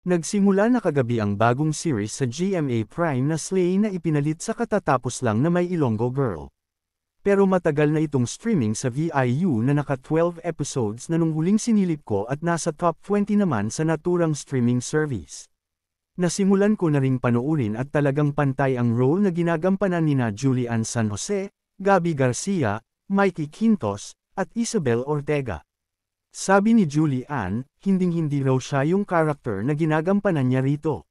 Nagsimula na kagabi ang bagong series sa GMA Prime na Slay na ipinalit sa katatapos lang na May Ilonggo Girl. Pero matagal na itong streaming sa VIU na naka 12 episodes na nung huling sinilip ko at nasa top 20 naman sa naturang streaming service. Nasimulan ko na ring panoorin at talagang pantay ang role na ginagampanan nina Julian San Jose, Gabby Garcia, Mikey Quintos, at Isabel Ortega. Sabi ni Julian, hinding-hindi raw siya yung character na ginagampanan niya rito.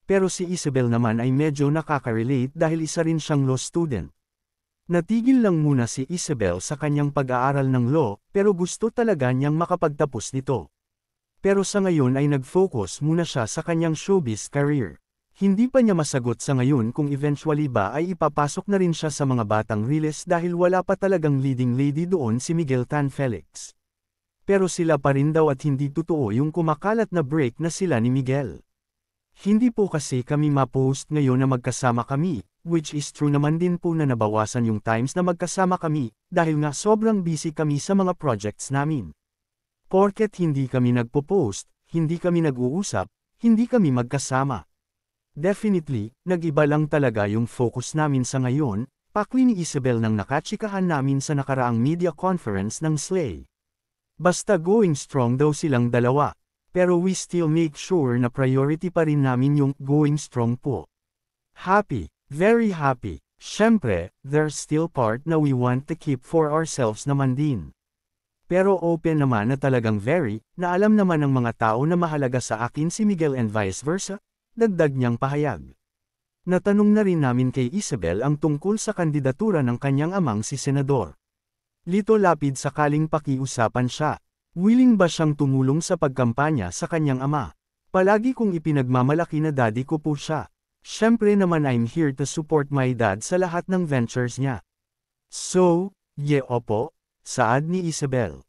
Pero si Isabel naman ay medyo nakaka-relate dahil isa rin siyang law student. Natigil lang muna si Isabel sa kanyang pag-aaral ng law, pero gusto talaga niyang makapagtapos nito. Pero sa ngayon ay nag-focus muna siya sa kanyang showbiz career. Hindi pa niya masagot sa ngayon kung eventually ba ay ipapasok na rin siya sa mga batang riles dahil wala pa talagang leading lady doon si Miguel Tan Felix. Pero sila pa rin daw at hindi totoo yung kumakalat na break na sila ni Miguel. Hindi po kasi kami ma-post ngayon na magkasama kami, which is true naman din po na nabawasan yung times na magkasama kami, dahil nga sobrang busy kami sa mga projects namin. Porket hindi kami nagpo-post, hindi kami nag-uusap, hindi kami magkasama. Definitely, nag-iba lang talaga yung focus namin sa ngayon, pakwi ni Isabel nang nakatsikahan namin sa nakaraang media conference ng Slay. Basta going strong daw silang dalawa, pero we still make sure na priority pa rin namin yung going strong po. Happy, very happy. Syempre, there's still part na we want to keep for ourselves naman din. Pero open naman na talagang very, na alam naman ng mga tao na mahalaga sa akin si Miguel and vice versa, dagdag niyang pahayag. Natanong na rin namin kay Isabel ang tungkol sa kandidatura ng kanyang amang si Senador Lito Lapid sakaling pakiusapan siya. Willing ba siyang tumulong sa pagkampanya sa kanyang ama? Palagi kong ipinagmamalaki na daddy ko po siya. Syempre naman I'm here to support my dad sa lahat ng ventures niya. So, opo, saad ni Isabel.